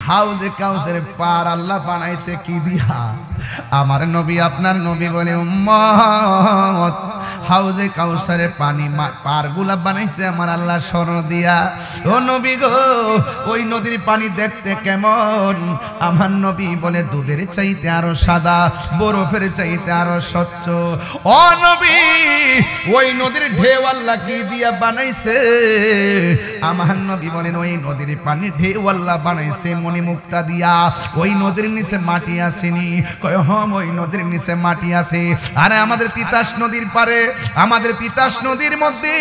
হাউজে কাউসারের পার আল্লাহ বানাইছে কি দিয়া? আমার নবী আপনার নবী বলে উম্মত হাউজে কাউসারের পানি পারগুলা বানাইছে আমার আল্লাহ স্বর্ণ দিয়া। ও নবী গো, ওই নদীর পানি দেখতে কেমন? আমার নবী বলে দুধের চাইতে আরো সাদা, বরফের চাইতে আরো স্বচ্ছ। ও নবী, ওই নদীর ঢেউ আল্লাহ কি দিয়া বানাইছে? আমার নবী বলেন ওই নদীর পানি ঢেউ আল্লাহ বানাইছে মণিমুক্তা দিয়া। ওই নদীর নিচে মাটি আসেনি। ওই নদীর নিচে মাটি আছে। আরে আমাদের তিতাস নদীর পারে, আমাদের তিতাস নদীর মধ্যে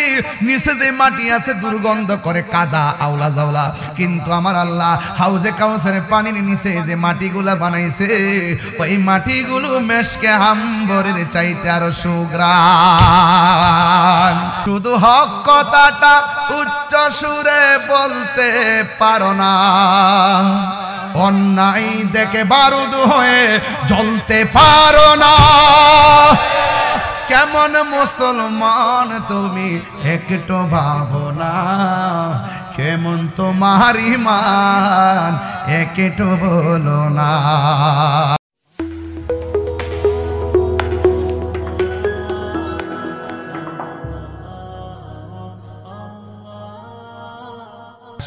নিচে যে মাটি আছে দুর্গন্ধ করে, কাদা আওলা জাওলা, কিন্তু আমার আল্লাহ হাউজে কাউসারের পানির নিচে যে মাটিগুলা বানাইছে ওই মাটিগুলো মেশকে আম্বরের চাইতে আরো সুগ্রাণ। শুধু হক কথাটা উচ্চ সুরে বলতে পারো না, অন্যায় দেখে বারুদ হয়ে জ্বলতে পারো না। কেমন মুসলমান তুমি একটু ভাবো না, কেমন তোমার ঈমান একটু বলো না।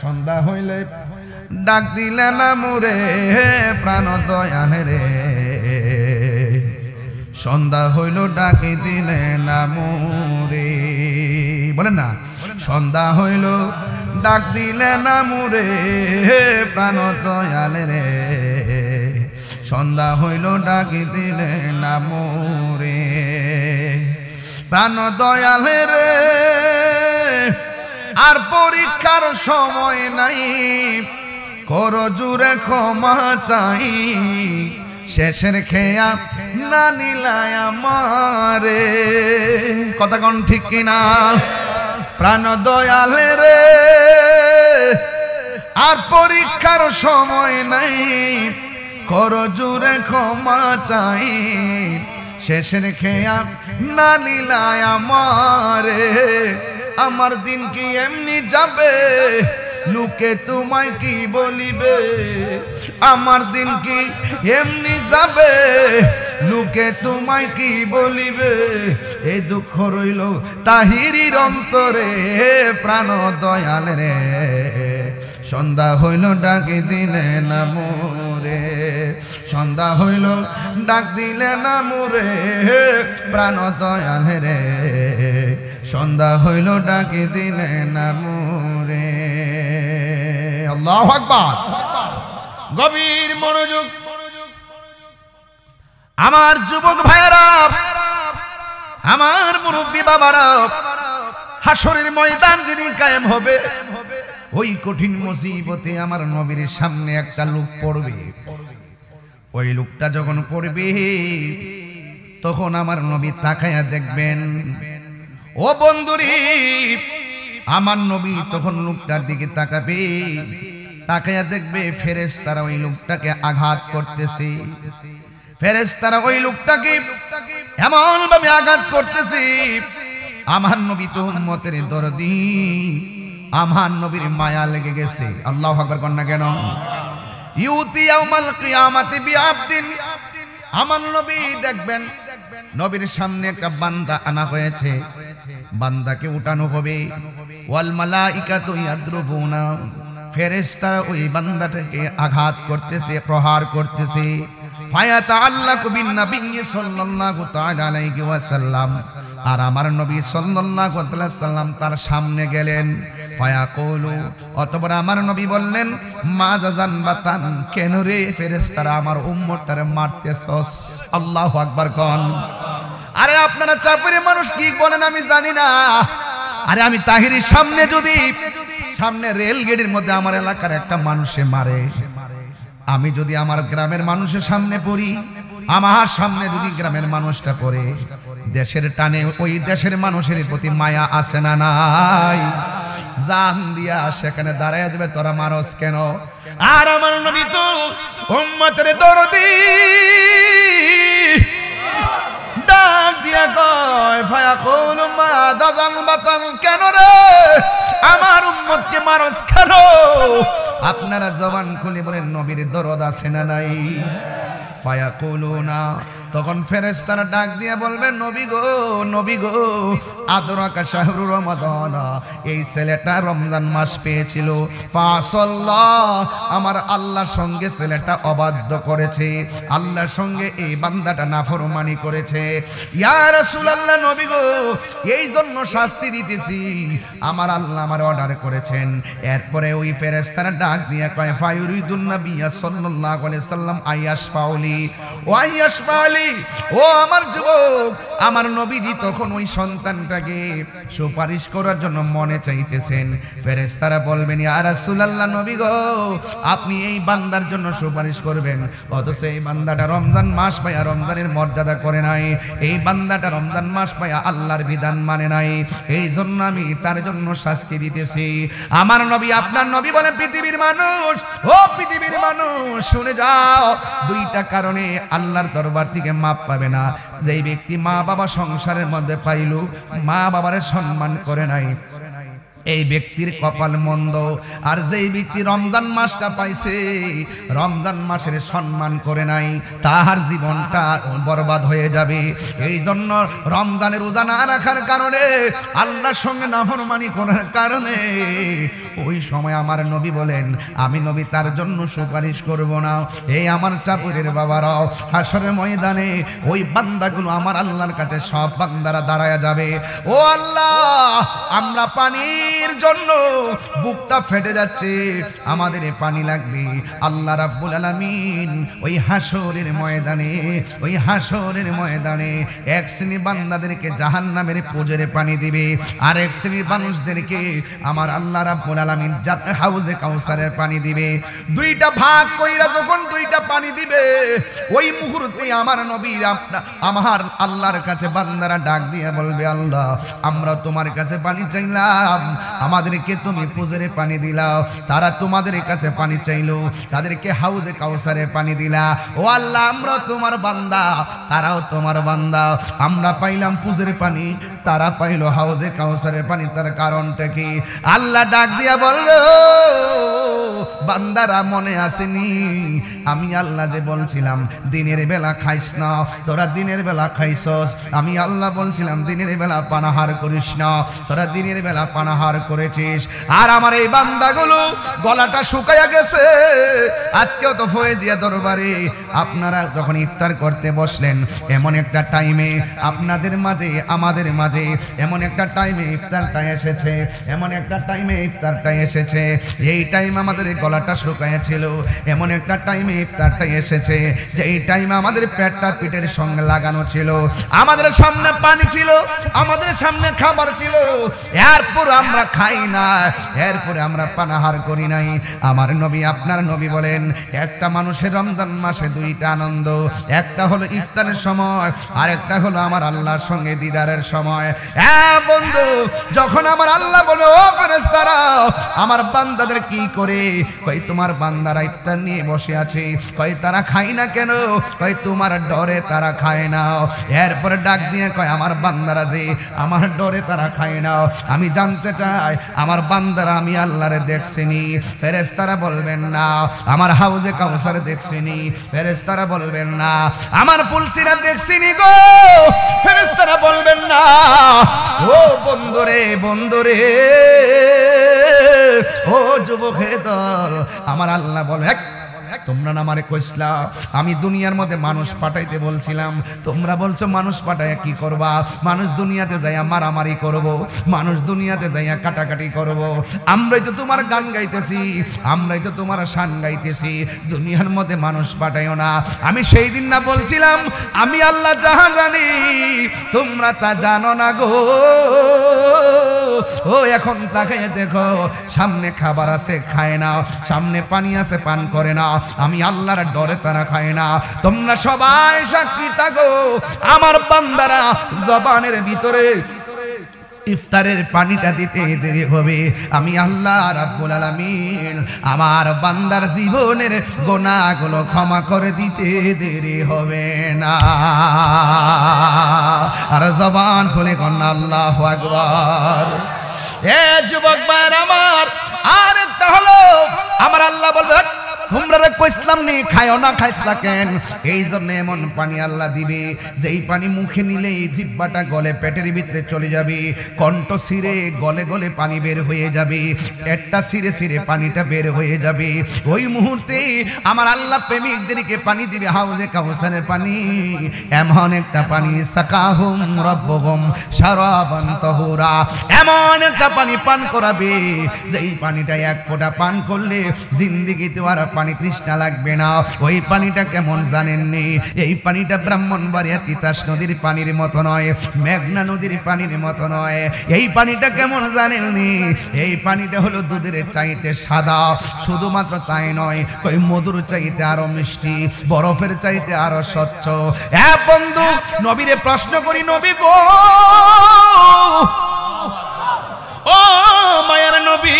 সন্ধ্যা হইলে ডাক দিলে না মুরে প্রাণ দয়াল রে, সন্ধ্যা হইল ডাকি দিলে না মুরে, বলেন না, সন্ধ্যা হইল ডাক দিলে না মুরে প্রাণ দয়াল রে, সন্ধ্যা হইল ডাকি দিলে না মুরে প্রাণ দয়াল রে। আর পরীক্ষার সময় নাই, কর জুড়ে ক্ষমা চাই, শেষের খেয়া না নিলায় আমারে। কথা কোন ঠিক কিনা? প্রাণ দয়াল রে, আর পরীক্ষার সময় নাই, কর জুড়ে ক্ষমা চাই, শেষের খেয়া না নিলায় আমারে। আমার দিন কি এমনি যাবে, লোকে তোমায় কি বলিবে? আমার দিন কি এমনি যাবে, লোকে তোমায় কি বলিবে? এই দুঃখ রইল তাহিরির অন্তরে প্রাণ দয়াল রে, সন্ধ্যা হইল ডাকি দিলে না মোরে, সন্ধ্যা হইল ডাক দিলে না মোরে প্রাণ দয়াল রে, সন্ধ্যা হইল ডাকি দিলে না মোরে। আল্লাহু আকবার। গভীর মনোযোগ আমার যুবক ভাইয়েরা, আমার মুরব্বী বাবারা, হাসরের ময়দান যেদিন কায়েম হবে, ওই কঠিন মুসিবতে আমার নবীর সামনে একটা লোক পড়বে। ওই লোকটা যখন পড়বে তখন আমার নবী তাকায়া দেখবেন। ও বন্ধুরি, আমার নবী তখন লোকটার দিকে তাকাবে, তাকায়া দেখবে ফেরেশতারা ওই লোকটাকে আঘাত করতেছে। ফেরেশতারা ওই লোকটাকে এমন ভাবে আঘাত করতেছে, আমার নবী তো উম্মতের দরদি, আমার নবীর মায়া লেগে গেছে। আল্লাহু আকবার কর না কেন? ইউতি ইয়াউমাল কিয়ামাতি বিআবদিন, আমার নবী দেখবেন নবীর সামনে একটা বান্দা আনা হয়েছে, বান্দাকে উঠানো হবে। ওয়াল মালাইকাতু ইয়াদরুবুনা, ফেরেশতারা ওই বান্দাটাকে আঘাত করতেছে, প্রহার করতেছে। ফায়াতাআল্লাকু বিন নবী সাল্লাল্লাহু তাআলা আলাইহি ওয়াসাল্লাম, আর আমার নবী সাল্লাল্লাহু আলাইহি ওয়াসাল্লাম তার সামনে গেলেন। ফায়াকুলু, অতঃপর আমার নবী বললেন, মা জাযান বাতান, কেন রে ফেরেশতারা আমার উম্মতটারে মারতেছস? আল্লাহু আকবার কোন। আরে আপনারা চাপের মানুষ কি বলেন আমি জানি না। আরে আমি তাহিরির সামনে যদি, সামনে রেল গেটের মধ্যে আমার এলাকার একটা মানুষে মারে, আমি যদি আমার গ্রামের মানুষের সামনে পড়ি, আমার সামনে যদি গ্রামের মানুষটা পড়ে, দেশের টানে ওই দেশের মানুষের প্রতি মায়া আছে না নাই? জান দিয়া সেখানে দাঁড়ায় যাবে, তোরা মারস কেন? আর আমার নবী তো উম্মতের দরদি, ডাক দিয়া কয় ফায়াকুলু মাযা যানবাতান, কেন রে আমার উম্মতকে মারস কেন? আপনারা জবান খুলে বলেন নবীর দরদ আছে না নাই? ফায়াকুলুনা, তখন ফেরেশতারা ডাক দিয়ে বলবে নবী গো, নবী গো, আদরাকা শাহরু রমাদান, এই ছেলেটা রমজান মাস পেয়েছিল, ফাসাল্লাহ, আমার আল্লাহর সঙ্গে ছেলেটা অবাধ্য করেছে, আল্লাহর সঙ্গে এই বান্দাটা নাফরমানি করেছে। ইয়া রাসূলুল্লাহ, নবী গো, এই জন্য শাস্তি দিতেছি, আমার আল্লাহ আমার অর্ডার করেছেন। এরপরে ওই ফেরেশতারা ডাক দিয়ে কয় ফায়ুরিদুন নবিয়্য সাল্লাল্লাহু আলাইহি সাল্লাম আইয়াশফাউলি ও আইয়াশফাউলি, ও আমার যুবক, আমার নবীজি তখন ওই সন্তানটাকে সুপারিশ করার জন্য মনে চাইতেছেন। ফেরেশতারা বলবেন ইয়া রাসূলুল্লাহ, নবী গো, আপনি এই বান্দার জন্য সুপারিশ করবেন, অথচ এই বান্দাটা রমজান মাস পায়া রমজানের মর্যাদা করে নাই, এই বান্দাটা রমজান মাস পায়া আল্লাহর বিধান মানে নাই, এই জন্য আমি তার জন্য শাস্তি দিতেছি। আমার নবী, আপনার নবী বলেন পৃথিবীর মানুষ, ও পৃথিবীর মানুষ শুনে যাও, দুইটা কারণে আল্লাহর দরবার থেকে মাপ পাবে না। যেই ব্যক্তি মা বাবা সংসারের মধ্যে পাইল, মা বাবার সম্মান করে নাই, এই ব্যক্তির কপাল মন্দ। আর যেই ব্যক্তি রমজান মাসটা পাইছে, রমজান মাসের সম্মান করে নাই, তাহার জীবনটা বরবাদ হয়ে যাবে। এই জন্য রমজানের রোজা না রাখার কারণে, আল্লাহর সঙ্গে নাফরমানি করার কারণে ওই সময় আমার নবী বলেন আমি নবী তার জন্য সুপারিশ করব না। এই আমার চাপুরের বাবারাও, হাসরের ময়দানে ওই বান্দাগুলো আমার আল্লাহর কাছে সব বান্দারা দাঁড়ায়া যাবে, ও আল্লাহ, আমরা পানির জন্য বুকটা ফেটে যাচ্ছে, আমাদের পানি লাগবে। আল্লাহ রাব্বুল আলামিন ওই হাসরের ময়দানে, ওই হাসরের ময়দানে এক শ্রেণী বান্দাদেরকে জাহান্নামের পুজোরে পানি দিবে, আর এক শ্রেণীর মানুষদেরকে আমার আল্লাহ রাব্বুল আলামিন হাউজে কাউসারের পানি দিবে। দুইটা ভাগ কইরা যখন দুইটা পানি দিবে, ওই মুহূর্তে আমার নবীর আমার আল্লাহর কাছে বান্দারা ডাক দিয়ে বলবে আল্লাহ, আমরা তোমার কাছে পানি চাইলাম, আমাদেরকে তুমি পুজোরে পানি দিলাও, তারা তোমাদের কাছে পানি চাইলো, তাদেরকে হাউজে কাউসারে পানি দিলা। ও আল্লাহ, আমরা তোমার বান্দা, তারাও তোমার বান্দা, আমরা পাইলাম পুজোরে পানি, তারা পাইলো হাউজে কাউসারের পানি, তার কারণটা কি? আল্লাহ ডাক দিয়া বলবে বান্দারা মনে আসেনি আমি আল্লাহ যে বলছিলাম দিনের বেলা খাইস না, তোরা দিনের বেলা খাইছস, আমি আল্লাহ বলছিলাম দিনের বেলা পানাহার করিস না, তোরা দিনের বেলা পানাহার করেছিস। আর আমার এই বান্দাগুলো গলাটা শুকায়া গেছে। আজকেও তো ফয়েজিয়া দরবারে আপনারা যখন ইফতার করতে বসলেন, এমন একটা টাইমে আপনাদের মাঝে আমাদের মাঝে এমন একটা টাইমে ইফতারটা এসেছে, এমন একটা টাইমে ইফতারটা এসেছে, এই টাইম আমাদের গলাটা শুকায়া ছিল, এমন একটা টাইমে ইফতারটা এসেছে যে এই টাইমে আমাদের পেটটা পিঠের সঙ্গে লাগানো ছিল, আমাদের সামনে পানি ছিল, আমাদের সামনে খাবার ছিল, এরপর আমরা খাই না, এরপরে আমরা পানাহার করি নাই। আমার নবী, আপনার নবী বলেন একটা মানুষের রমজান মাসে দুইটা আনন্দ, একটা হলো ইফতারের সময়, আর একটা হলো আমার আল্লাহর সঙ্গে দিদারের সময়। হ্যাঁ বন্ধু, যখন আমার আল্লাহ বলে ও ফেরেশতারা আমার বান্দাদের কি করে, কই তোমার বান্দারা ইফতার নিয়ে বসে আছে, কই তারা খায় না কেন, কই তোমার ডরে তারা খায় না। এরপরে ডাক দিয়ে কয় আমার বান্দারা যে আমার ডরে তারা খায় না, আমি জানতে চাই আমার বান্দারা আমি আল্লাহরে দেখছিনি? ফেরেশতারা বলবেন না। আমার হাউজে কাউসার দেখছিনি? ফেরেশতারা বলবেন না। আমার পুলসিরা দেখছিনি গো? ফেরেশতারা বলবেন না। ও বন্ধুরে, বন্ধুরে, ও যুবকের দল, আমার আল্লাহ বলে তোমরা না আমারে কইছলা আমি দুনিয়ার মধ্যে মানুষ পাঠাইতে বলছিলাম, তোমরা বলছো মানুষ পাঠাইয়া কি করবা? মানুষ দুনিয়াতে যাইয়া মারামারি করব, মানুষ দুনিয়াতে যাইয়া কাটাকাটি করব। আমরাই তো তোমার গান গাইতেছি, আমরাই তো তোমার শান গাইতেছি, দুনিয়ার মধ্যে মানুষ পাঠাইও না। আমি সেই দিন না বলছিলাম আমি আল্লাহ যাহা জানি তোমরা তা জানো না গো। ও এখন তাকাইয়া দেখো, সামনে খাবার আছে খায় না, সামনে পানি আছে পান করে না, আমি আল্লাহর ডরে তারা খায় না। তোমরা সবাই সাক্ষী থাকো আমার বান্দারা জবানের ভিতরে ইফতারের পানিটা দিতে দেরি হবে, আমি আল্লাহ রাব্বুল আলামিন আমার বান্দার জীবনের গুনাহগুলো ক্ষমা করে দিতে দেরি হবে না। আর জবান খুলে কন্যা আল্লাহু আকবার। এ যুবক ভাইরা আমার, আর একটা হলো আমার আল্লাহ বলবে তোমরা কইসলাম নি খায়ও না, খাইছলা কেন? এই জন্য এমন পানি আল্লাহ দিবে যেই পানি মুখে নিলেই জিহ্বাটা গলে পেটের ভিতরে চলে যাবে, কণ্ঠ ছিঁড়ে গলে গলে পানি বের হয়ে যাবে, পেটটা ছিঁড়ে ছিঁড়ে পানিটা বের হয়ে যাবে। ওই মুহূর্তে আমার আল্লাহ প্রেমিকদেরকে পানি দিবে হাউজে কাউসারের পানি, এমন একটা পানি সাকাহুম রাব্বুহুম শারাবান তাহুরা, এমন একটা পানি পান করাবে যেই পানিটা এক ফোঁটা পান করলে জিন্দেগিতে আর পানি তৃষ্ণা লাগবে না। ওই পানিটা কেমন জানেননি? এই পানিটা ব্রাহ্মণবাড়িয়া তিতাস নদীর পানির মতো নয়, মেঘনা নদীর পানির মতো নয়। এই পানিটা কেমন জানেননি? এই পানিটা হলো দুধের চাইতে সাদা, শুধুমাত্র তাই নয়, ওই মধুর চাইতে আরো মিষ্টি, বরফের চাইতে আরো স্বচ্ছ। বন্ধু, নবীরে প্রশ্ন করি, নবী গো, ও মায়ার নবী,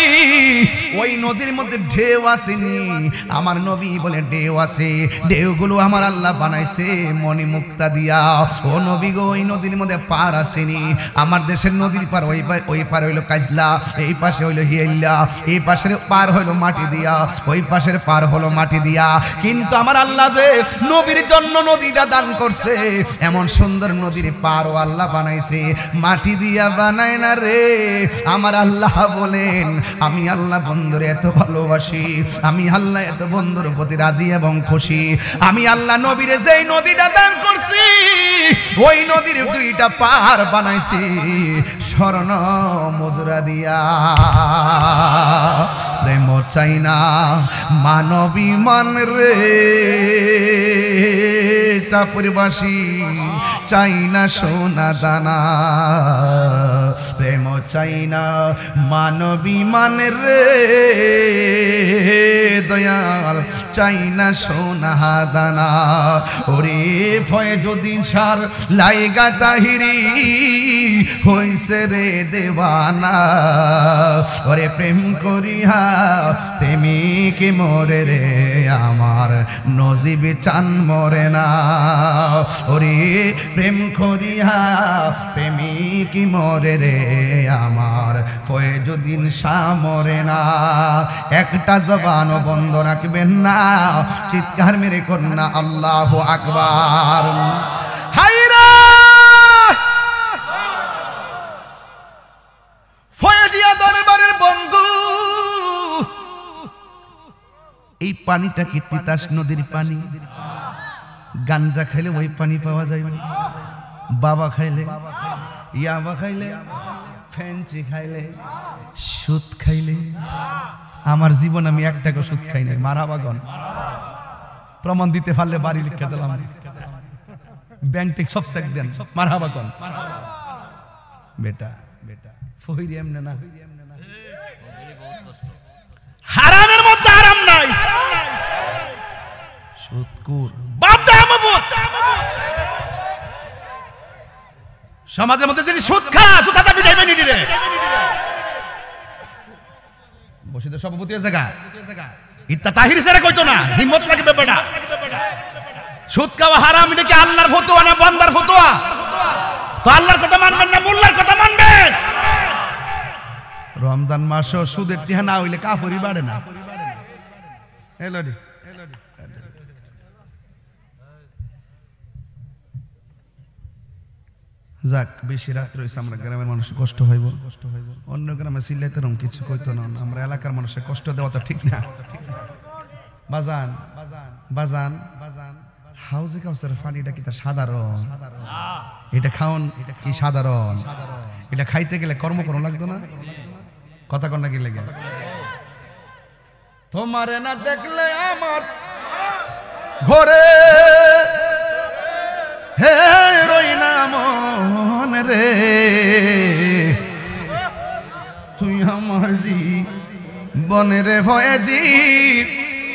ওই নদীর মধ্যে ঢেউ আসেনি? আমার নবী বলে ঢেউ আছে, ঢেউগুলো আমার আল্লাহ বানাইছে মনি মুক্তা দিয়া। ও নবী গো, ওই নদীর মধ্যে পার আসেনি? আমার দেশের নদীর পার ওই পার হইলো কাজলা, এই পাশে হইলো হিয়াইলা, এই পাশের পার হইলো মাটি দিয়া, ওই পাশের পার হলো মাটি দিয়া। কিন্তু আমার আল্লাহ যে নবীর জন্য নদীটা দান করছে, এমন সুন্দর নদীর পারও আল্লাহ বানাইছে, মাটি দিয়া বানায় না রে। আমার আল্লাহ বলেন, আমি আল্লাহ বন্ধুরে এত ভালোবাসি, আমি আল্লাহ এত বন্ধুর প্রতি রাজি এবং খুশি, আমি আল্লাহ নবীরে যেই নদীটা দান করছি, ওই নদীর দুইটা পার বানাইছি স্বর্ণ মুদ্রা দিয়া। প্রেম চাই না মানবী মান রে, চাপুরবাসী চাই না সোনা দানা, প্রেম চাই না মানবী মানের রে, দয়াল চাই না সোনা দানা। ওরে ফয়জুদ্দিন সার লাইগা তাহিরি হইছে রে দেওয়ানা, ওরে প্রেম করিয়া প্রেমিক মরে রে, আমার নজিব চান মরে না। ওরে প্রেম করিয়া প্রেমিক মরে রে, আমার ফয়জুদ্দিন শাহ মরে না। একটা জবানও বন্ধ রাখবেন না, চিৎকার মেরে কন্যা আল্লাহু আকবার। হায়রা ফয়জিয়া দরবারের বন্ধু, এই পানিটা কি তিতাস নদীর পানি? গাঞ্জা খাইলে ওই পানি পাওয়া যায়, বাবা খাইলে, ইয়াবা খাইলে, ফেন্সি খাইলে, সুদ খাইলে। আমার জীবন আমি এক টাকা সুদ খাই নাই, মারাবাগন প্রমাণ দিতে পারলে বাড়ি লিখে দিলাম, ব্যাংক টেক সব চেক দেন, মারাবাগন বেটা বেটা ফহিরি এমনে না, হারামের মধ্যে হারাম নাই, সুদকুর বাপ দামাবুত। সমাজের মধ্যে যিনি সুদ খা, সুদাটা পিটাইবে নিডি রে। বসিদের সভাপতি জায়গা ইত্তা তাহির স্যার কইতো না, হিম্মত লাগবে বেটা। সুদ খাওয়া হারাম, এটা কি আল্লাহর ফতোয়া না বান্দার ফতোয়া? তো আল্লাহর কথা মানবেন না মোল্লার কথা মানবেন? রমজান মাস সুদের টিহা না হইলে কাফরি বাড়ে না। হেলোডি যাক, বেশি রাত রয়েছে, আমরা গ্রামের মানুষ কষ্ট হইব, অন্য গ্রামে চিল্লাইতে রকম কিছু কইতো না, আমরা এলাকার মানুষের কষ্ট দেওয়া তো ঠিক না। বাজান বাজান বাজান হাউজে কাউসার পানিটা কি সাধারণ? এটা খাওন কি সাধারণ? এটা খাইতে গেলে কর্ম করুন লাগতো না? কথা কন না কি লেগে? তোমারে না দেখলে আমার ঘরে হে রই না মন রে, তুই আমার জীবনের ভয়েজি,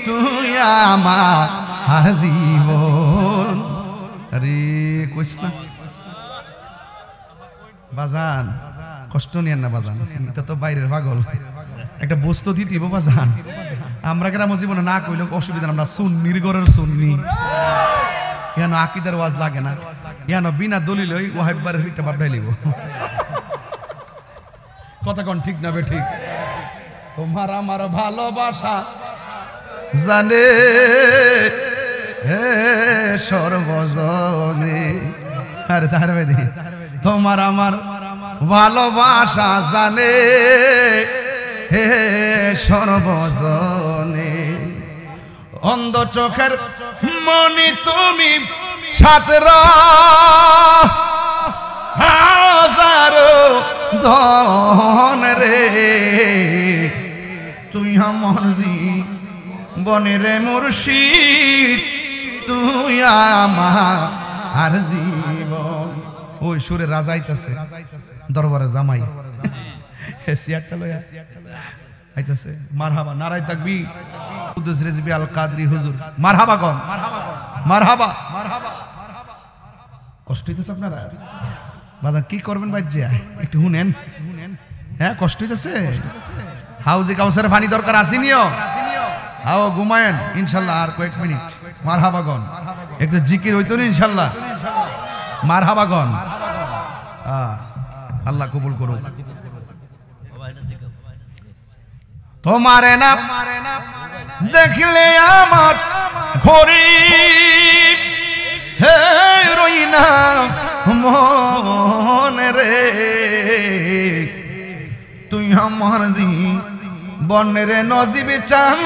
তুই আমার জীবন। আরে কইস না বাজান, কষ্ট নিয়েন না বাজান, এটা তো বাইরের পাগল, একটা বস্তু দিতে বাজান। আমরা গ্রাম জীবনে না কইলে অসুবিধা, আমরা সুন্নির ঘরের সুন্নি, ইয়ান আকিদার ওয়াজ লাগে না, ইয়ান বিনা দলিল ওই ওয়াহিববারের একটা বাপ ঢাইলিব। কথা কোন ঠিক না বে ঠিক? তোমার আমার ভালোবাসা জানে হে সর্বজনে, আরে তার বেদি তোমার আমার ভালোবাসা জানে হে সর্বজনে, অন্ধ চোখের মনি তুমি সাতরা হাজারো ধন রে, তুই আমার জীবনের মুর্শিদ, তুই আমার জীবন। ওই সুরে রাজা আইতাছে দরবারে জামাই, সিয়ারটা লইয়া আইতাছে। মারহাবা, নারায়ে তাকবীর, কুদ্দুস রিজভী আল কাদরি হুজুর, মারহাবা গন, মারহাবা। কষ্ট হইতেছে আপনারা বাদা, কি করবেন বাজ্যে একটু শুনেন। হ্যাঁ কষ্ট হইতেছে, হাউজে কাউসার পানি দরকার আসেনিও, আও ঘুমায়েন ইনশাল্লাহ আর কয়েক মিনিট। মারহাবা গন, একটু জিকির হইতো না ইনশাল্লাহ। মারহাবা গন, আল্লাহ কবুল করুক। তোমারে না দেখলে আমার গরিব হে রই না মনে রে, তুই আমার জীবনের নজিব চান,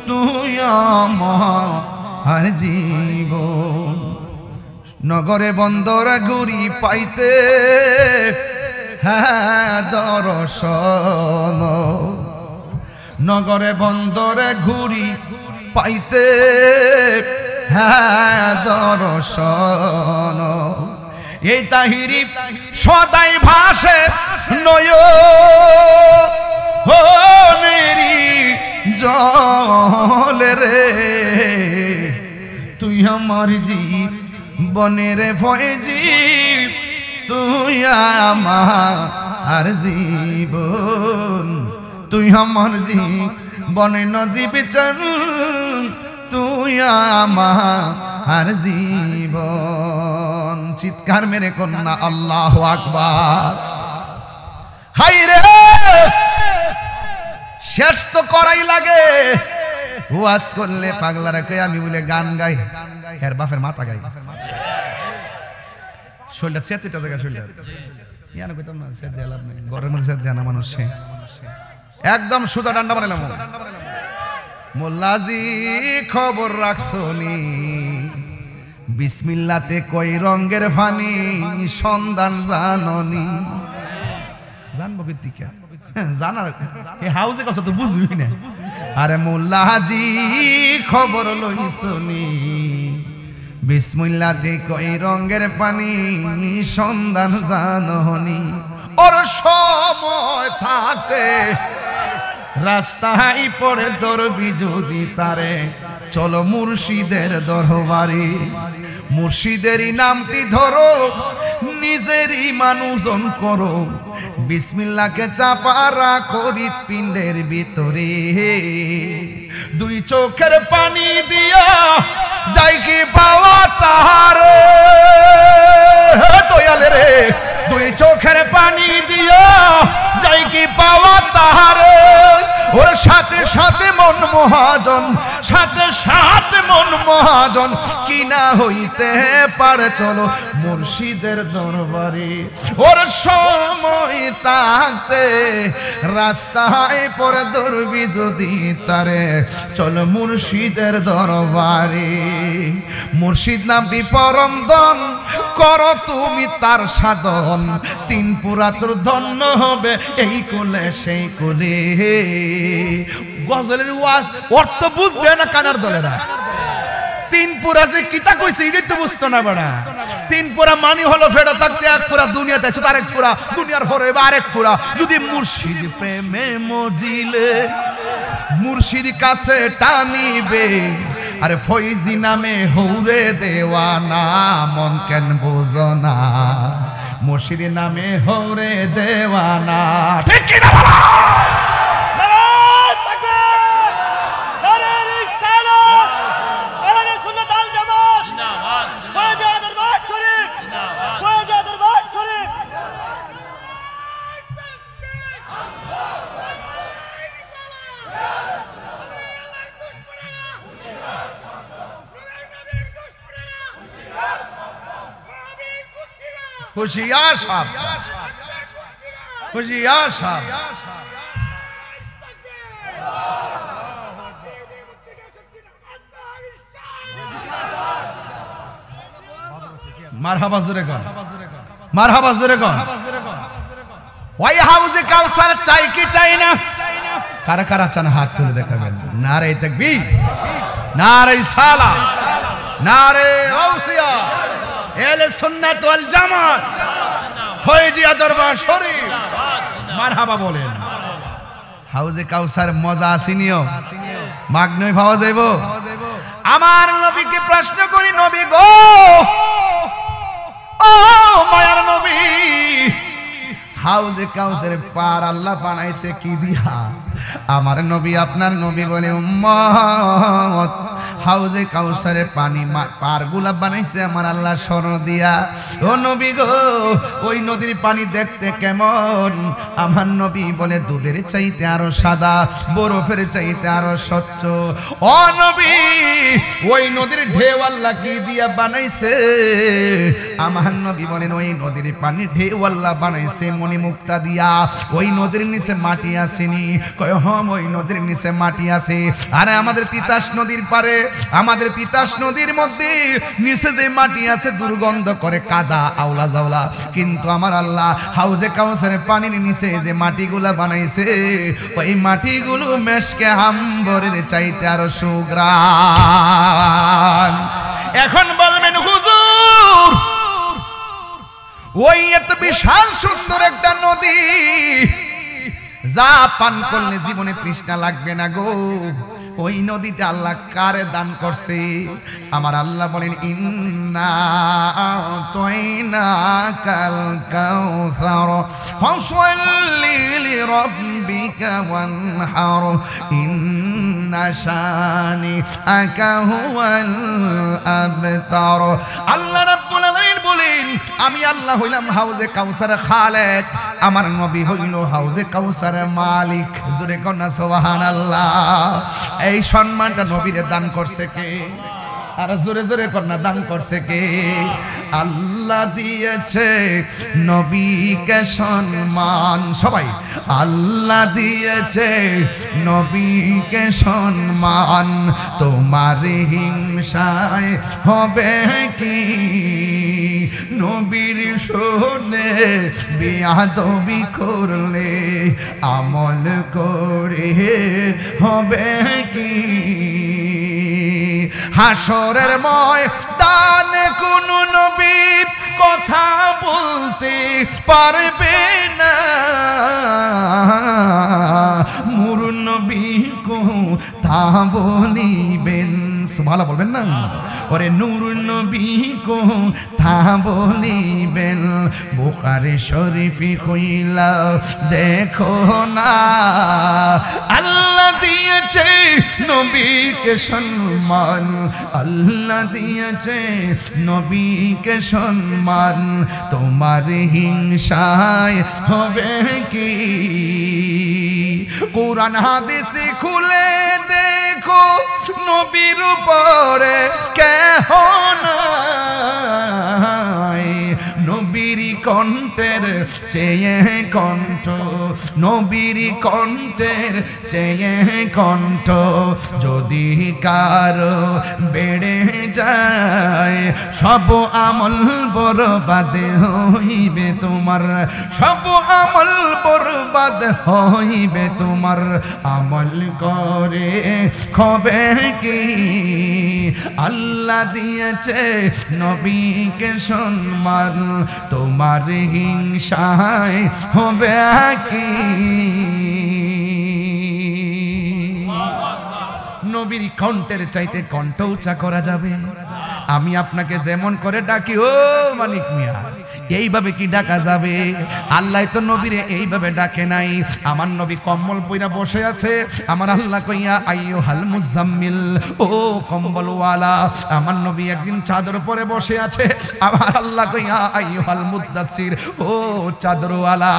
তুই আমার জীবন। নগরে বন্দর ঘুরি পাইতে হ্যাঁ দর্শন, নগরে বন্দরে ঘুরি পাইতে হ্যাঁ দর্শন, এই তাহিরি সদাই ভাসে নয়নেরি জলে রে, তুই আমার জীবনের ফয়জি, তুই আমার জীবন, তুই আমার জীবনে নজিব চান, তুই আমার জীবন। চিৎকার মেরে কন্যা আল্লাহু আকবার। হাই রে শেষ তো করাই লাগে, ওয়াজ করলে পাগলারা কই আমি বলে গান গাই, এর বাপের মাথা গাই, শরীরটা 76টা জায়গা শরীরটা ইয়ানা কইতাম না, সেদ দেয়া লাভ নাই, ঘরের মধ্যে সেদ দেয়া না মানুষ, একদম সোজা ডান্ডা বানাইলাম। মোল্লাজি খবর রাখছনি, বিসমিল্লাতে কই রঙের ফানি, সন্ধান জাননি, জানবো কিতিকা জানার এই হাউজে কথা তো বুঝবি না। আরে মোল্লাজি খবর লইছনি, বিসমিল্লাতে কই রঙের পানি, সন্ধান জাননি, ওর সময় থাকতে রাস্তায় পড়ে ধরবি যদি তারে, চলো মুর্শিদের দরবারে, মুর্শিদেরই নামটি ধরো, নিজেরই মানুষজন করো, বিসমিল্লাহকে চাপা রাখো হৃৎপিণ্ডের ভিতরে, দুই চোখের পানি দিয়া যাই কি পাওয়া তাহারে, দয়ালে রে দুই চোখের পানি দিয়া যাই কি পাওয়া তাহারে, ওর সাথে সাথে মন মহাজন, সাথে সাথে মন মহাজন, কি না হইতে পারে চলো মুর্শিদের দরবারে, ওর সময় থাকতে রাস্তায় পরে ধরবি যদি তারে, চলো মুর্শিদের দরবারে, মুর্শিদ নামটি পরম ধন, করো তুমি তার সাধন, তিন পুরা তোর ধন্য হবে এই কোলে সেই কোলে। গজলের ওয়াজ অর্থ বুঝবে না কানার দলেরা, তিন পুরা যে কিতা কইছে এটাই তো বুঝতো না বড়া। তিন পুরা মানি হলো ফেরত থাকতে এক পুরা দুনিয়াতে আছে, আরেক পুরা দুনিয়ার পরে আরেক পুরা, যদি মুর্শিদ প্রেমে মজিলে মুর্শিদ কাছে টানিবে, আরে ফয়জি নামে হৌরে দেওয়ানা, মন কেন বোঝো না মুর্শিদের নামে হরে দেওয়ানা। ঠিক কি না? হুশিয়ার সাহেব, হুশিয়ার সাহেব। মারহাবা জোরে কর, মারহাবা জোরে কর। ওই হাউজে কাউসার চাই কি চাই না? কারা কারা চান হাত তুলে দেখাবেন। নারে তাকবীর, নারে সালাত, নারে গাউসিয়া, আহলে সুন্নাত ওয়াল জামাত, ফয়জিয়া দরবার শরীফ। মারহাবা বলেন। হাউজে কাউসার মজা আসিনিও, মাগনই পাওয়া যাইব। আমার নবীকে প্রশ্ন করি, নবী গো, ও মায়ার নবী, হাউজে কাউসার পার আল্লাহ বানাইছে কি দিয়া? আমার নবী, আপনার নবী বলে, উম্মত, হাউজে কাউসারের পানি পারগুলা বানাইছে আমার আল্লাহ স্বর্ণ দিয়া। ও নবী গো, ওই নদীর পানি দেখতে কেমন? আমার নবী বলে, দুধের চাইতে আরো সাদা, বরফের চাইতে আরো স্বচ্ছ। ও নবী, ওই নদীর ঢেউ আল্লাহ কি দিয়া বানাইছে? আমার নবী বলেন, ওই নদীর পানি ঢেউ আল্লাহ বানাইছে মণিমুক্তা দিয়া। ওই নদীর নিচে মাটি আসেনি। ওই নদীর নিচে মাটি আছে। আরে আমাদের তিতাস নদীর পারে, আমাদের তিতাস নদীর মধ্যে নিচে যে মাটি আছে দুর্গন্ধ করে, কাদা আওলা জাওলা। কিন্তু আমার আল্লাহ হাউজে কাউসারের পানির নিচে যে মাটিগুলা বানাইছে, ওই মাটিগুলো মেশকে আম্বরের চাইতে আরো সুগ্রাণ। এখন বলবেন হুজুর, ওই এত বিশাল সুন্দর একটা নদী, যা পান করলে জীবনে তৃষ্ণা লাগবে না গো, ওই নদীটা আল্লাহ কারে দান করছে? আমার আল্লাহ বলেন, ইন্না আতাইনাকাল কাউসার ফাসল্লি লিরাব্বিকা ওয়ানহার ইন্না শানিআকা হুয়াল আবতার। আল্লাহ রাব্বুল আলামিন বলেন, আমি আল্লাহ হইলাম হাউজে কাউসার খালেক, আমার নবী হইল হাউজে কাউসার মালিক। জোরে কন্যা সুবহানাল্লাহ। এই সম্মানটা নবীরে দান করছে কে? আর জোরে জোরে কন্যা দান করছে কে? আল্লাহ দিয়েছে নবীকে সম্মান। সবাই, আল্লাহ দিয়েছে নবীকে সম্মান, তোমার হিংসায় হবে কি? নবীর শোনে বিয়াদবি করলে আমল করে হবে কি? হাসরের ময়দানে কোন নবী কথা বলতে পারবে না, মুর নবী কো তা বলিবেন। সুবহানাল্লাহ বলবেন না? ওরে নূর নবী কো তা বলিবেন। বুখারী শরীফে কইলা দেখো না, আল্লাহ দিয়েছে নবীকে সম্মান, আল্লাহ দিয়েছে নবীকে সম্মান, তোমার হিংসায় হবে কি? কোরআন হাদিস খুলে দেখো, নবীর উপরে কেহ নাই, নবীর কণ্ঠের চেয়ে কণ্ঠ, নবীর কণ্ঠের চেয়ে কণ্ঠ যদি কারো বেড়ে যায়, সব আমল বরবাদ হইবে তোমার, সব আমল বরবাদ হইবে তোমার। আমল করে হবে কি? আল্লাহ দিয়েছে নবীকে সম্মান, তোমার হিংসায় হবে কি? নবীর কণ্ঠের চাইতে কণ্ঠ উঁচা করা যাবে? আমি আপনাকে যেমন করে ডাকি, ও মানিক মিয়া, এইভাবে কি ডাকা যাবে? আল্লাহ তো নবীরে এইভাবে ডাকে নাই। আমার নবী কম্বল পইরা বসে আছে, আমার আল্লাহ কইয়া আইয়ুহাল মুজাম্মিল, ও কম্বলওয়ালা। আমার নবী একদিন চাদর পরে বসে আছে, আমার আল্লাহ কইয়া আইয়ুহাল মুদ্দাসসির, ও চাদরওয়ালা।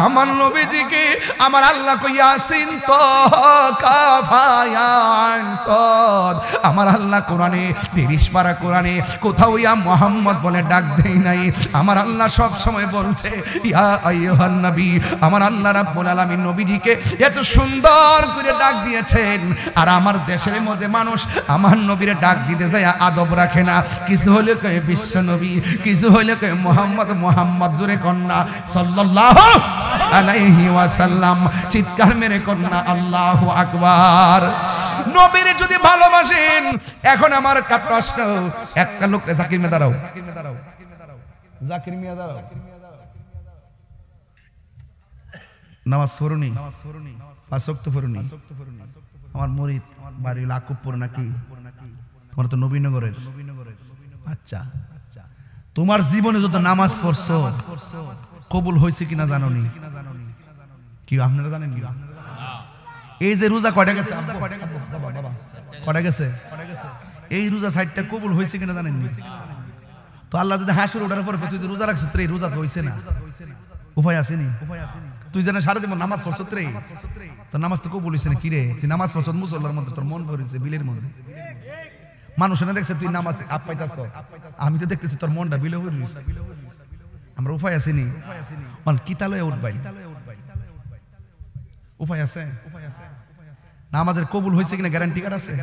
আমার নবীজিকে আমার আল্লাহ কইয়া সিন তো কাফায়ান সদ। আমার আল্লাহ কোরআনে 30 পারা কোরআনে কোথাও ইয়া মুহাম্মদ বলে ডাক দেই নাই। আমার আল্লাহ সব সময় বলছে ইয়া আইয়ুহান নবী। আমার আল্লাহ রাব্বুল আলামিন নবীজিকে এত সুন্দর করে ডাক দিয়েছেন, আর আমার দেশের মধ্যে মানুষ আমার নবীরে ডাক দিতে যায় আদব রাখে না। কিছু হলে কয় বিশ্ব নবী, কিছু হলে কয় মুহাম্মদ। মুহাম্মদ জোরে কন্যা সাল্লাল্লাহু আলাইহি ওয়াসাল্লাম, চিৎকার মেরে কন্যা আল্লাহু আকবার। নবীরে যদি ভালোবাসেন, এখন আমার একটা প্রশ্ন, একটা লোক জাকির মিয়া দাঁড়াও, জাকির মিয়া দাঁড়াও, নামাজ পড়ুনি, পাঁচ ওয়াক্ত পড়ুনি। আমার মুরিদ বাড়ি লাকুবপুর নাকি? তোমার তো নবীনগরের। আচ্ছা, তোমার জীবনে যত নামাজ পড়ছো কবুল হয়েছে কিনা জানোনি? কি আপনারা জানেন কি? এই যে রোজা কয়টা গেছে, কয়টা গেছে, এই রোজা 60টা কবুল হয়েছে কিনা জানেন? তো আল্লাহ যদি হাসুর ওঠার পর তুই যে রোজা রাখছিস, এই রোজা তো হয়েছে না, উপায় আসেনি। তুই জানা সারা জীবন নামাজ পড়ছ, তোর নামাজ তো কবুল হয়েছে না। কি রে, তুই নামাজ পড়ছ মুসল্লার মধ্যে, তোর মন পড়েছে বিলের মধ্যে। মানুষ না দেখছে তুই নামাজ আপ পাইতাছ, আমি তো দেখতেছি তোর মনটা বিলে পড়িস। আমরা উপায় আসেনি, কিতালয়ে উঠবাই, উপায় আছে? না, আমাদের কবুল হয়েছে কিনা গ্যারান্টি কার্ড আছে?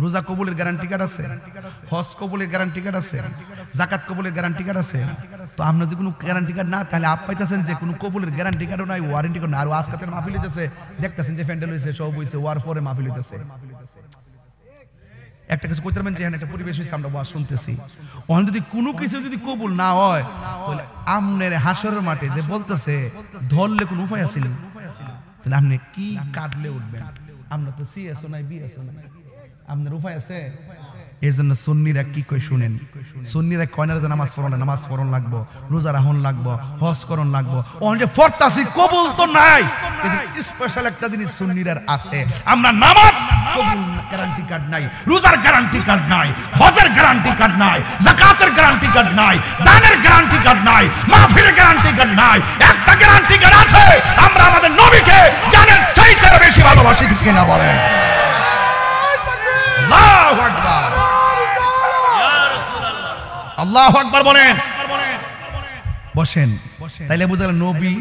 রোজা কবুলের গ্যারান্টি কার্ড আছে? হজ কবুলের গ্যারান্টি কার্ড আছে? যাকাত কবুলের গ্যারান্টি কার্ড আছে? তো আমরা যদি কোনো গ্যারান্টি কার্ড না, তাহলে আপ পাইতেছেন যে কোনো কবুলের গ্যারান্টি কার্ডও নাই, ওয়ারেন্টি কার্ড না। আর আজকাতের মাহফিল হইতেছে, দেখতেছেন যে প্যান্ডেল হয়েছে, সব হয়েছে, ওয়ার পরে মাহফিল হইতেছে। একটা কিছু কইতে পারবেন যে একটা পরিবেশ হয়েছে, আমরা ওয়াজ শুনতেছি। ওখানে যদি কোনো কিছু যদি কবুল না হয়, তাহলে আমনের হাসরের মাঠে যে বলতেছে ধরলে কোনো উপায় আছে না, তাহলে আপনি কি কাটলে উঠবেন? আমরা তো সিএসও নাই, বিএসও নাই, আপনার উপায় আছে? এই জন্য সুন্নিরা কি কই শুনেন, সুন্নিরা কয় না যে নামাজ পড়ন, নামাজ পড়ন লাগবো, রোজা রাখুন লাগবো, হজ করন লাগবো। ওখানে যে ফরতাসি কবুল তো নাই, স্পেশাল একটা জিনিস সুন্নিরার আছে। আমরা নামাজ কবুল গ্যারান্টি কার্ড নাই, রোজার গ্যারান্টি কার্ড নাই, হজের গ্যারান্টি কার্ড নাই, যাকাতের গ্যারান্টি কার্ড নাই, দানের গ্যারান্টি কার্ড নাই, মাহফিলের গ্যারান্টি কার্ড নাই। একটা গ্যারান্টি কার্ড আছে, আমরা আমাদের নবীকে জানেন চাইতে বেশি ভালোবাসি কিনা বলেন? আল্লাহু আকবার, আল্লাহু আকবার বলেন। বসেন, তাইলে বুঝাল নবী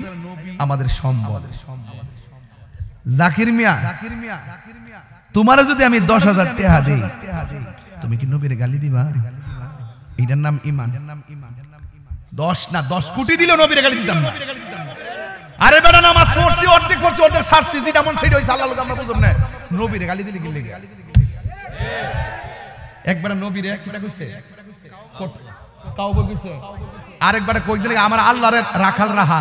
আমাদের সম্বল। জাকির মিয়া, তোমার যদি আমি 10,000 টাকা দেই, তুমি কি নবীর গালি দিবা? এটার নাম ঈমান। 10 না 10 কোটি দিলেও নবীর গালি দিতাম না। আরে বেটা, নামাজ পড়ছি, অর্ধেক পড়ছি, অর্ধেক ছাড়ছি, যেটা মন সেটা হইছে, আল্লাহ আমরা বুঝুন না। নবীর গালি দিলে কি লাগে? একবার নবীরে কিটা কইছে, কাউবে কইছে, আরেকবার কই দিলে আমার আল্লাহর রাখাল রাহা,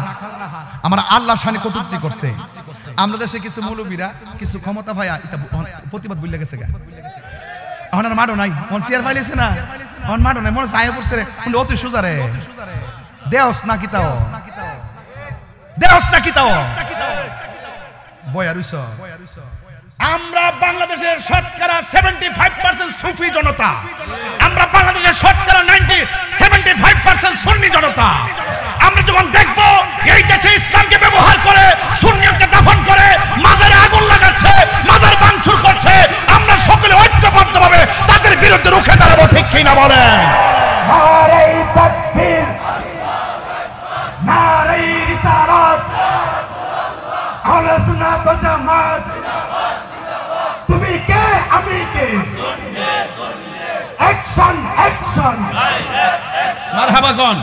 আমার আল্লাহর শানে কটূক্তি করছে। আমরা দেশে কিছু মৌলবীরা কিছু ক্ষমতা পায়া এটা প্রতিবাদ বইলা গেছে গা। এখন আর মাডো নাই, মন সিয়ার পাইলেছে না, এখন মাডো নাই, মনে ছায়া পড়ছে রে, কিন্তু অতি সোজা রে। দেওস না কিতাও, দেওস না কিতাও, বয়া রইছ। আমরা বাংলাদেশের শতকরা 75% সুফি জনতা, আমরা বাংলাদেশের শতকরা 75% সুন্নি জনতা। আমরা যখন দেখব এই দেশে ইসলামকে ব্যবহার করে সুন্নিয়তকে দাফন করে মাজারে আগুন লাগাচ্ছে, মাজার ভাঙচুর করছে, আমরা সকলে ঐক্যবদ্ধভাবে তাদের বিরুদ্ধে রুখে দাঁড়াবো, ঠিক কি না বলেন? নারে তাকবীর, নারে রিসালাত, আহলে সুন্নাত ওয়াল জামাত। তুমি কে, আমি কে? অ্যাকশন, অ্যাকশন, মারহাবা কোন,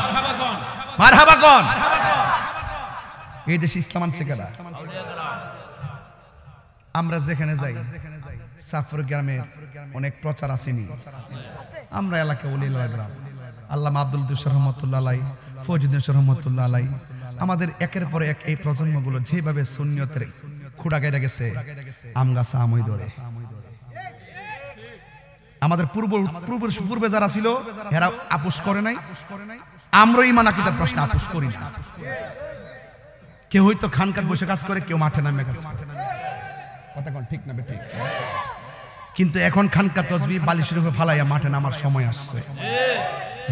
মারহাবা কোন? এই দেশে ইসলাম আনছে কারা? আমরা যেখানে যাই, সাফর গ্রামে অনেক প্রচার আসেনি, আমরা এলাকা ওলিয়া গ্রাম, আল্লামা আব্দুল লতিফ রহমাতুল্লাহ আলাইহি, ফয়জুদ্দিন রহমাতুল্লাহ আলাইহি, আমাদের একের পর এক এই প্রজন্মগুলো যেভাবে সুন্নিয়তের খুঁড়া গাইরা গেছে, আম গাছা আমই ধরে। আমাদের পূর্বে যারা ছিল এরা আপোষ করে নাই, আমরা ইমান আকীদার প্রশ্নে আপোষ করি না। কেউ হয়তো খানকার বসে কাজ করে, কেউ মাঠে নামে কাজ করে, কথা কোন ঠিক না বেঠিক? কিন্তু এখন খানকা তসবিহ বালিশের উপরে ফালাইয়া মাঠে নামার সময় আসছে।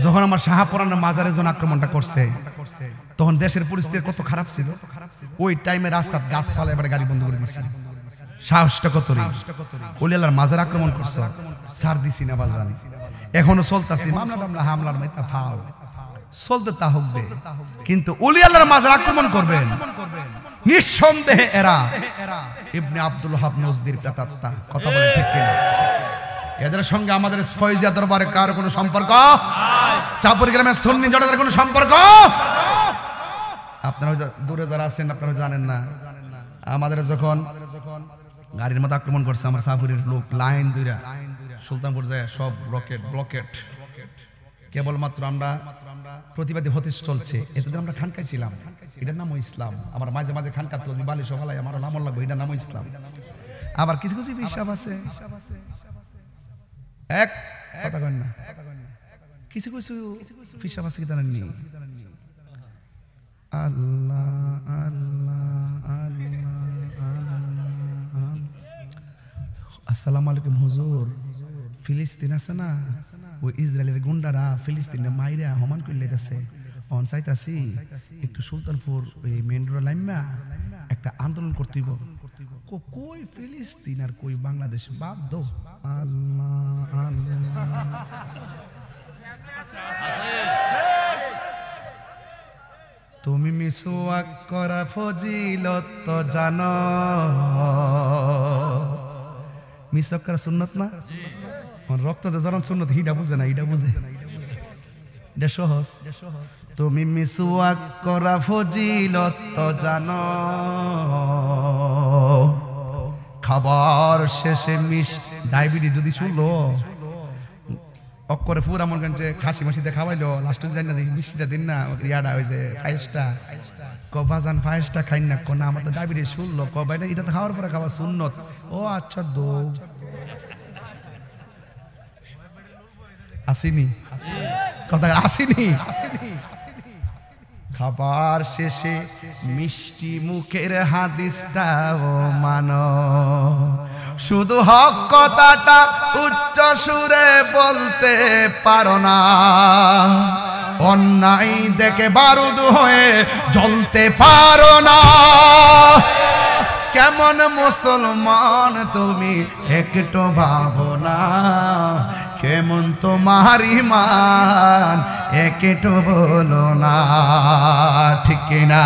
যখন আমার শাহপুরানের মাজারে যখন আক্রমণটা করছে, তখন দেশের পরিস্থিতি কত খারাপ ছিল। ওই টাইমে রাস্তার গাছ ফালাই এবারে গাড়ি বন্ধ করে দিয়েছিল। সাহসটা কত রে! ওলি আল্লাহর মাজার আক্রমণ করছে, সার দিছি না বাজান, এখনো চলতেছি। মামলা হামলার মাইতা ফাও চলতে তা হোক দে, কিন্তু ওলি আল্লাহর মাজার আক্রমণ করবেন নিঃসন্দেহে এরা ইবনে আব্দুল ওয়াহাব নজদির প্রেতাত্মা। কথা বলে ঠিক কিনা? এদের সঙ্গে আমাদের ফয়জিয়া দরবারে কার কোনো সম্পর্ক? চাঁদপুর গ্রামের সুন্নি জনতার কোনো সম্পর্ক? আপনারা দূরে যারা আছেন আপনারা জানেন না, আমাদের যখন গাড়ির মধ্যে আক্রমণ করছে আমার সাফুরের লোক লাইন দুইরা সুলতানপুর যায়, সব ব্লকেট। কেবলমাত্র আমরা প্রতিবাদী হতে চলছে, এতদিন আমরা খানকায় ছিলাম, এটার নামও ইসলাম। আমার মাঝে মাঝে খানকা তো বালি সকালে আমার নাম লাগবে, এটার নামও ইসলাম। আবার কিছু কিছু হিসাব আছে, এক কথা কন না, কিছু কিছু হিসাব আছে কি জানেন নি? আল্লাহ আল্লাহ আল্লাহ। আসসালামু আলাইকুম হুজুর, ফিলিস্তিন আছে না, ওই ইসরায়েলের গুন্ডারা ফিলিস্তিনে মাইরা হমান করে লেগেছে। অন চাইতাছি একটু সুলতানপুর ওই মেন রোড লাইমা একটা আন্দোলন করতেইব। কই ফিলিস্তিন আর কই বাংলাদেশ, বাদ দো। আল্লাহ আল্লাহ। তুমি মিসওয়াক করা ফজিলত তো জানো, মিসওয়াক করা সুন্নাত না? রক্ত যে জরম সুন্নাত, হিডা বুঝে না, হিডা বুঝে, এটা সহজ। তুমি মিসওয়াক করা ফজিলত তো জানো, খাবার শেষে ডায়াবেটিস যদি শুনলো অক্ষরে পুরা মন গঞ্জে খাসি মাসিতে খাওয়াইলো, লাস্টে জানি না যে মিষ্টিটা দিন না ইয়াটা ওই যে ফাইসটা কবাজান ফাইসটা খাই না, কোন আমার তো ডায়াবেটিস শুনলো কবাই না, এটা তো খাওয়ার পরে খাওয়া সুন্নত। ও আচ্ছা দো আসিনি কথা আসিনি। খাবার শেষে মিষ্টি মুখের হাদিসটাও মানো, শুধু হক কথাটা উচ্চ সুরে বলতে পারো না, অন্যায় দেখে বারুদ হয়ে জ্বলতে পারো না। কেমন মুসলমান তুমি একটু ভাবো না, কেমন তোমার ঈমান একটু বলো না, ঠিক কিনা?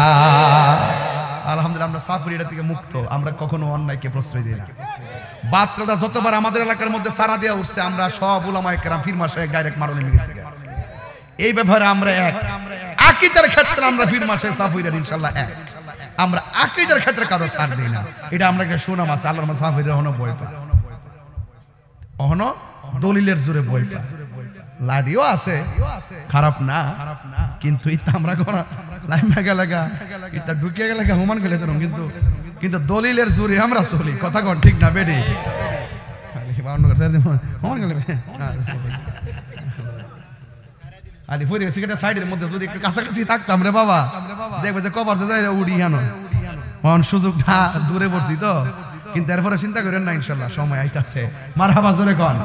আলহামদুলিল্লাহ আমরা সাফরিয়া থেকে মুক্ত, আমরা কখনো অন্যায়কে প্রশ্রয় দিই না। বাতরাদা যতবার আমাদের এলাকার মধ্যে সারা দেওয়া উঠছে, আমরা সব উলামায়ে কেরাম ফির মাসে ডাইরেক্ট মারণে গেছি। এই ব্যাপারে আমরা এক, আকীদার ক্ষেত্রে আমরা ফির মাসে সাফরিয়া ইনশাআল্লাহ এক, আমরা আকীদার ক্ষেত্রে কারো ছাড় দেই না। এটা আমরা একটা সুনাম আছে, আল্লাহর মা সাফরিয়া হনো বই পা, অহনো দলিলের জোরে বই পা, লাডিও আছে খারাপ না, কিন্তু ইতা আমরা করা লাইমা গেলাগা ইতা ঢুকে গেলাগা হুমান গেলে ধরুন, কিন্তু দলিলের জোরে আমরা চলি। কথা কোন ঠিক না বেডি? হুমান গেলে আলি ফুরি সিগারেটের সাইডের মধ্যে যদি একটু কাছাকাছি থাকতাম রে বাবা, দেখবে যে কভার যে যায় উড়ি আনো, সুযোগটা দূরে পড়ছি তো, কিন্তু এরপরে চিন্তা করেন না, ইনশাল্লাহ সময় আইতাছে। মারহাবা জোরে কোন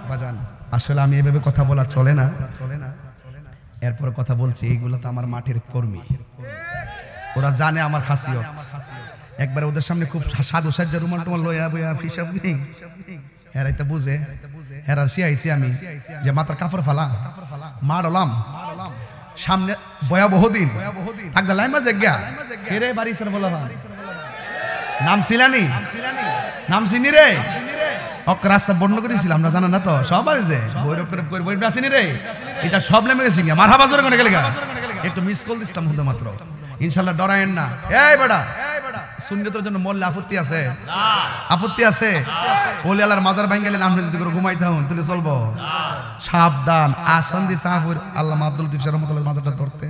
বাজান। আসলে আমি এভাবে কথা বলা চলে না, এরপর কথা বলছি, এইগুলো তো আমার মাঠের কর্মী, ওরা জানে আমার খাসিয়ত। একবার ওদের সামনে খুব সাধু সাজ্জা রুমাল টুমাল লইয়া বইয়া ফিসাব নেই, হেরাইতে বুঝে হেরার শিয়াইছি আমি যে মাথার কাপড় ফালা মারলাম সামনে ভয়াবহ দিন থাকতে লাইমা জায়গা হেরে বাড়ি স্যার বলা নাম ছিলানি, নাম চিনি রে, অক রাস্তা বন্ধ করেছিলাম না, জানা না তো সবার যে বই আসেনি রে, এটা সব নেমে গেছি। মারহাবা জোরে কোনে গেলে একটু মিস কল দিতাম শুধু মাত্র, ইনশাআল্লাহ ডরায়েন না। এই বেটা সুন্নতের জন্য মরলে আপত্তি আছে? আপত্তি আছে? ওলি আল্লাহর মাজার ভাঙ গেলে আমরা যদি করে ঘুমাইতে হন তাহলে চলবো? সাবধান। আসান দি সাহাবুর আল্লামা আব্দুল লতিফ রহমাতুল্লাহ মাজারটা ধরতে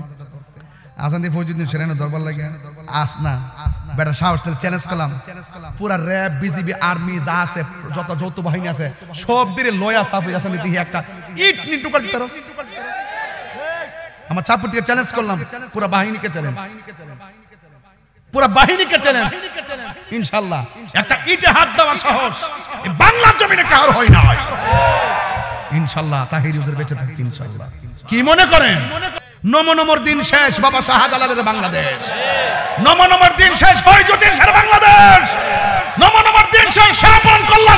আসান দিয়ে ফৌজুদ্দিন সেরেনা দরবার লাগে আসনা বেটা সাহস দিলে চ্যালেঞ্জ করলাম পুরা র্যাব বিজিবি আর্মি যা আছে যত যৌথ বাহিনী আছে সব দিরে লয়া সাফ আসান দিয়ে একটা ইট নি টুকার দিতে পারো আমার চাপুর থেকে চ্যালেঞ্জ করলাম পুরা বাহিনীকে চ্যালেঞ্জ পুরা বাহিনীকে চ্যালেঞ্জ ইনশাআল্লাহ একটা ইটে হাত দেওয়ার সাহস এই বাংলার জমিনে কার হয় না ইনশাআল্লাহ তাহির হুজুর বেঁচে থাকতে ইনশাআল্লাহ কি মনে করেন নমনমর দিন শেষ বাবা শাহজালালের বাংলাদেশ নমনমর দিন শেষ ফরিদুদ্দিন শের বাংলাদেশ নমনমর দিন শেষ শাহপরান কল্লা